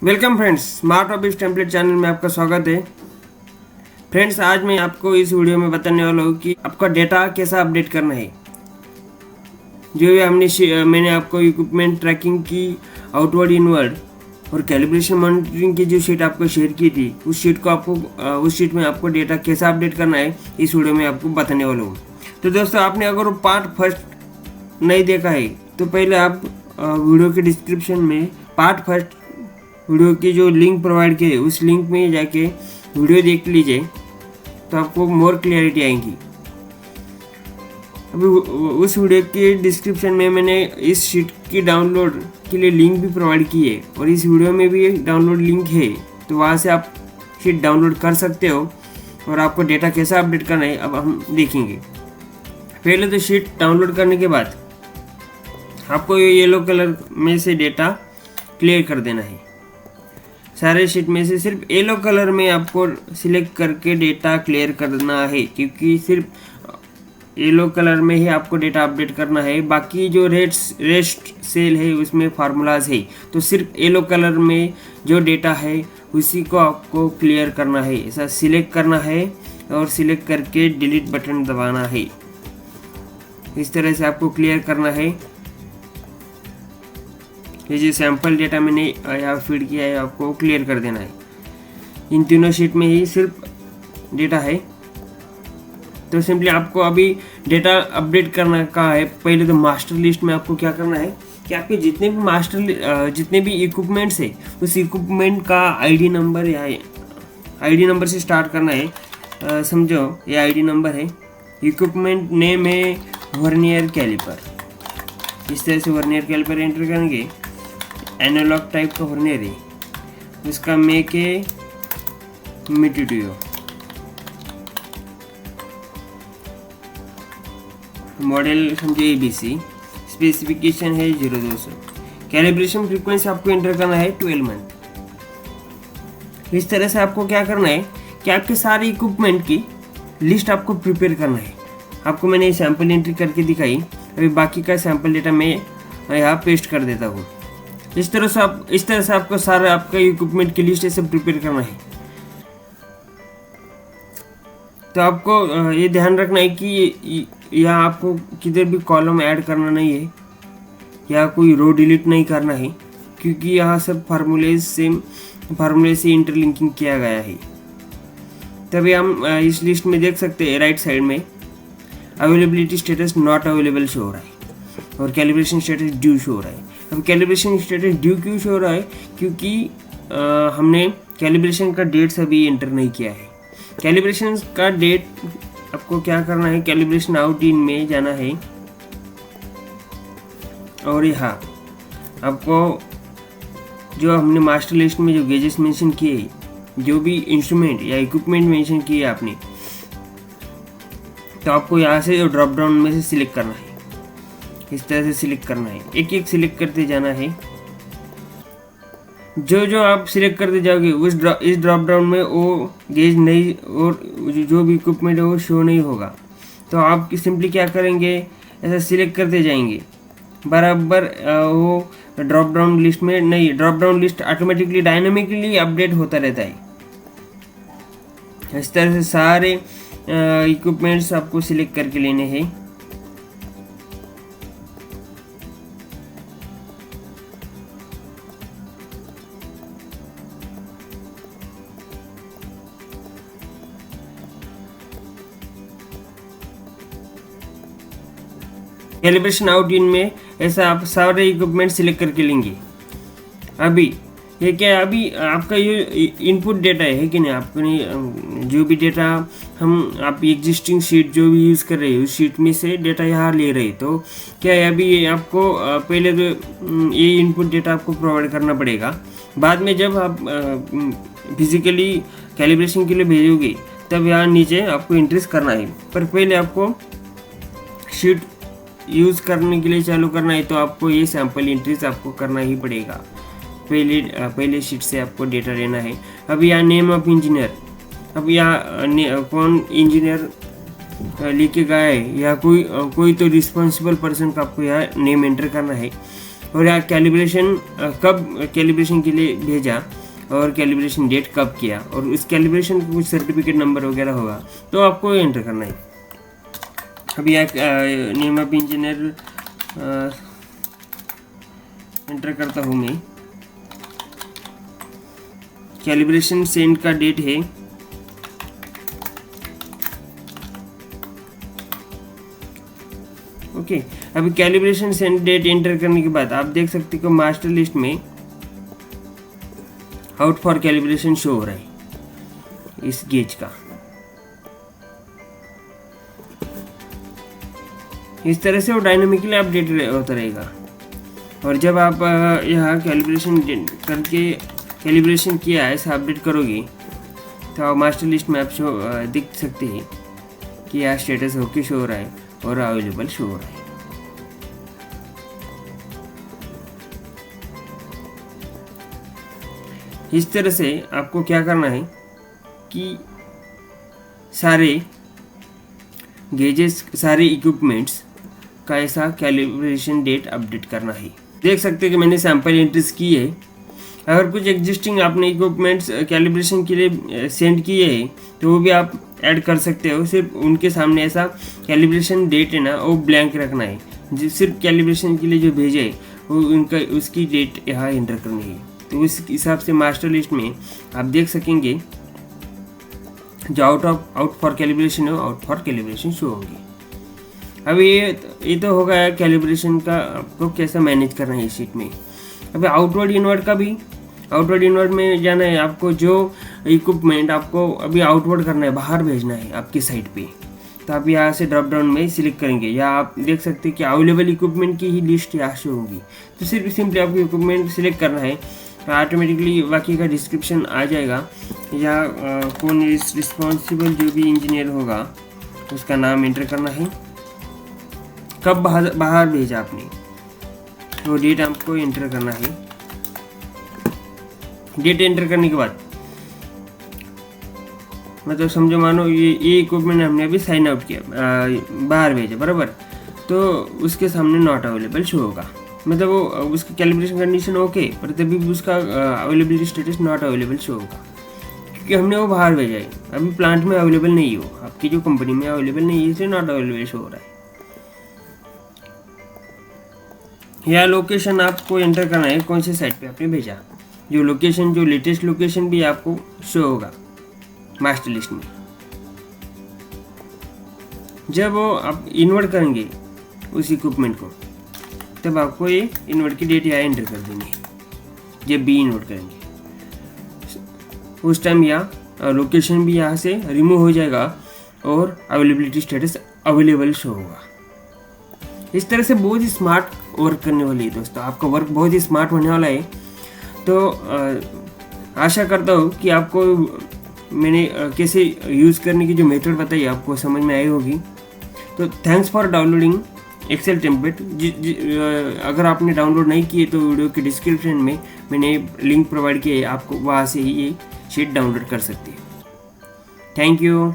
Welcome friends, smart office template channel में आपका स्वागत है। फ्रेंड्स, आज मैं आपको इस वीडियो में बताने वाला हूँ कि आपका डेटा कैसा अपडेट करना है। जो भी मैंने आपको इक्विपमेंट ट्रैकिंग की आउटवर्ड इनवर्ड और कैलिब्रेशन मॉनिटरिंग की जो शीट आपको शेयर की थी, उस शीट में आपको डेटा कैसा अपडेट करना है इस वीडियो में आपको बताने वाला हूँ। तो दोस्तों, आपने अगर वो पार्ट फर्स्ट नहीं देखा है तो पहले आप वीडियो के डिस्क्रिप्शन में पार्ट फर्स्ट वीडियो की जो लिंक प्रोवाइड की है उस लिंक में जाके वीडियो देख लीजिए, तो आपको मोर क्लियरिटी आएगी। अभी उस वीडियो के डिस्क्रिप्शन में मैंने इस शीट की डाउनलोड के लिए लिंक भी प्रोवाइड की है और इस वीडियो में भी एक डाउनलोड लिंक है, तो वहाँ से आप शीट डाउनलोड कर सकते हो। और आपको डेटा कैसा अपडेट करना है अब हम देखेंगे। पहले तो शीट डाउनलोड करने के बाद आपको ये येलो कलर में से डेटा क्लियर कर देना है। सारे शीट में से सिर्फ येलो कलर में आपको सिलेक्ट करके डेटा क्लियर करना है, क्योंकि सिर्फ येलो कलर में ही आपको डेटा अपडेट करना है। बाकी जो रेस्ट सेल है उसमें फार्मूलाज है, तो सिर्फ येलो कलर में जो डेटा है उसी को आपको क्लियर करना है। ऐसा सिलेक्ट करना है और सिलेक्ट करके डिलीट बटन दबाना है। इस तरह से आपको क्लियर करना है। ये जो सैंपल डेटा मैंने यहाँ फीड किया है आपको क्लियर कर देना है। इन तीनों शीट में ही सिर्फ डेटा है, तो सिंपली आपको अभी डेटा अपडेट करना का है। पहले तो मास्टर लिस्ट में आपको क्या करना है कि आपके जितने भी इक्विपमेंट्स है उस इक्विपमेंट का आईडी नंबर या आईडी नंबर से स्टार्ट करना है। समझो, ये आईडी नंबर है, इक्विपमेंट नेम है वर्नियर कैलिपर। इस तरह से वर्नियर कैलिपर एंटर करेंगे। एनालॉग टाइप का वर्नियर है, इसका मेक है मिटिडियो, मॉडल समझे ABC, स्पेसिफिकेशन है 0200, कैलिब्रेशन फ्रीक्वेंसी आपको एंटर करना है 12 मंथ। इस तरह से आपको क्या करना है कि आपके सारे इक्विपमेंट की लिस्ट आपको प्रिपेयर करना है। आपको मैंने सैंपल एंट्री करके दिखाई, अभी बाकी का सैंपल डेटा मैं यहाँ पेस्ट कर देता हूँ। इस तरह से आपको सारा आपका इक्विपमेंट की लिस्ट ऐसे प्रिपेयर करना है। तो आपको ये ध्यान रखना है कि यहाँ आपको किधर भी कॉलम ऐड करना नहीं है या कोई रो डिलीट नहीं करना है, क्योंकि यहाँ सब फार्मूले से इंटरलिंकिंग किया गया है। तभी हम इस लिस्ट में देख सकते हैं राइट साइड में availability status not available show हो रहा है और कैलिब्रेशन स्टेटस ड्यू शो हो रहा है। अब कैलिब्रेशन स्टेटस ड्यू क्यों शो हो रहा है? क्योंकि हमने कैलिब्रेशन का डेट्स अभी एंटर नहीं किया है। कैलिब्रेशन का डेट आपको क्या करना है, कैलिब्रेशन आउट इन में जाना है और यहाँ आपको जो हमने मास्टर लिस्ट में जो गेजेस मेंशन किए, जो भी इंस्ट्रूमेंट या इक्विपमेंट मेंशन किए आपने, तो आपको यहाँ से ड्रॉप डाउन में से सिलेक्ट करना है। इस तरह से सिलेक्ट करना है, एक एक सिलेक्ट करते जाना है। जो आप सिलेक्ट करते जाओगे इस ड्रॉप डाउन में वो गेज नहीं और जो भी इक्विपमेंट है वो शो नहीं होगा। तो आप सिंपली क्या करेंगे, ऐसा सिलेक्ट करते जाएंगे बराबर। वो ड्रॉप डाउन लिस्ट में नहीं, drop down list automatically dynamically update होता रहता है। इस तरह से सारे इक्विपमेंट्स आपको सिलेक्ट करके लेने हैं। कैलिब्रेशन आउट इन में ऐसा आप सारे इक्विपमेंट सिलेक्ट करके लेंगे। अभी ये क्या है, अभी आपका ये इनपुट डेटा है कि नहीं, आपने जो भी डेटा आप एग्जिस्टिंग शीट जो भी यूज़ कर रहे हैं उस शीट में से डेटा यहाँ ले रहे हैं। तो क्या है, अभी ये आपको पहले तो ये इनपुट डेटा आपको प्रोवाइड करना पड़ेगा। बाद में जब आप फिजिकली कैलिब्रेशन के लिए भेजोगे तब यहाँ नीचे आपको एंट्रीज करना है, पर पहले आपको शीट यूज़ करने के लिए चालू करना है तो आपको ये सैंपल एंट्रीज आपको करना ही पड़ेगा। पहले शीट से आपको डेटा लेना है। अब यहाँ नेम ऑफ इंजीनियर, अब यहाँ कौन इंजीनियर लिखे गया है या कोई तो रिस्पॉन्सिबल पर्सन का आपको यहाँ नेम एंटर करना है। और यहाँ कैलिब्रेशन कब कैलिब्रेशन के लिए भेजा और कैलिब्रेशन डेट कब किया और उस कैलिब्रेशन का कुछ सर्टिफिकेट नंबर वगैरह होगा तो आपको एंटर करना है। अभी यहाँ नेम ऑफ इंजीनियर एंटर करता हूँ मैं। कैलिब्रेशन सेंड का डेट है ओके। अभी कैलिब्रेशन सेंड डेट एंटर करने के बाद आप देख सकते हो मास्टर लिस्ट में आउट फॉर कैलिब्रेशन शो हो रहा है इस गेज का। इस तरह से वो डायनामिकली अपडेट होता रहेगा। और जब आप यहाँ कैलिब्रेशन करके कैलिब्रेशन किया है ऐसा अपडेट करोगे तो मास्टर लिस्ट में आप शो दिख सकते हैं कि यहाँ स्टेटस होके शो हो रहा है और अवेलेबल शो हो रहा है। इस तरह से आपको क्या करना है कि सारे गेजेस सारे इक्विपमेंट्स का ऐसा कैलिब्रेशन डेट अपडेट करना है। देख सकते हैं कि मैंने सैंपल एंट्रीज की है। अगर कुछ एग्जिस्टिंग आपने इक्विपमेंट्स कैलिब्रेशन के लिए सेंड किए हैं तो वो भी आप ऐड कर सकते हो। सिर्फ उनके सामने ऐसा कैलिब्रेशन डेट है ना वो ब्लैंक रखना है। जो सिर्फ कैलिब्रेशन के लिए जो भेजे है वो उनका उसकी डेट यहाँ एंटर करनी है। तो उस हिसाब से मास्टर लिस्ट में आप देख सकेंगे जो आउट फॉर कैलिब्रेशन है आउट फॉर कैलिब्रेशन शो होंगे। अब ये तो हो गया कैलिब्रेशन का आपको कैसा मैनेज करना है इस शीट में। अभी आउटवर्ड इनवर्ड का भी आउटवर्ड इनवर्ड में जाना है आपको। जो इक्विपमेंट आपको अभी आउटवर्ड करना है बाहर भेजना है आपकी साइट पे तो आप यहाँ से ड्रॉप डाउन में सिलेक्ट करेंगे। या आप देख सकते हैं कि अवेलेबल इक्विपमेंट की ही लिस्ट यहाँ से होगी। तो सिर्फ सिंपली आपको इक्विपमेंट सिलेक्ट करना है ऑटोमेटिकली बाकी का डिस्क्रिप्शन आ जाएगा। या कौन रिस्पॉन्सिबल जो भी इंजीनियर होगा उसका नाम एंटर करना है, कब बाहर भेजा आपने तो डेट आपको एंटर करना है। डेट एंटर करने के बाद मतलब समझो मानो ये इक्विपमेंट हमने अभी साइन आउट किया बाहर भेजा बराबर तो उसके सामने नॉट अवेलेबल शो होगा। मतलब वो उसकी कैलिब्रेशन कंडीशन ओके पर तभी भी उसका availability status not available show होगा क्योंकि हमने वो बाहर भेजा है। अभी प्लांट में अवेलेबल नहीं हो आपकी जो कंपनी में अवेलेबल नहीं है इसलिए नॉट अवेलेबल शो हो रहा है। या लोकेशन आपको एंटर करना है कौन से साइट पे आपने भेजा। जो लोकेशन जो लेटेस्ट लोकेशन भी आपको शो होगा मास्टर लिस्ट में। जब वो आप इन्वर्ट करेंगे उस इक्विपमेंट को तब आपको ये इन्वर्ट की डेट यहाँ एंटर कर देनी है। जब भी इन्वर्ट करेंगे उस टाइम यहाँ लोकेशन भी यहाँ से रिमूव हो जाएगा और अवेलेबिलिटी स्टेटस अवेलेबल शो होगा। इस तरह से बहुत ही स्मार्ट वर्क करने वाली है दोस्तों। आपका वर्क बहुत ही स्मार्ट होने वाला है। तो आशा करता हूँ कि आपको मैंने कैसे यूज़ करने की जो मेथड बताई आपको समझ में आई होगी। तो thanks for downloading Excel template. अगर आपने डाउनलोड नहीं किए तो वीडियो के डिस्क्रिप्शन में मैंने लिंक प्रोवाइड किया है, आपको वहाँ से ही ये शीट डाउनलोड कर सकते हैं। Thank you.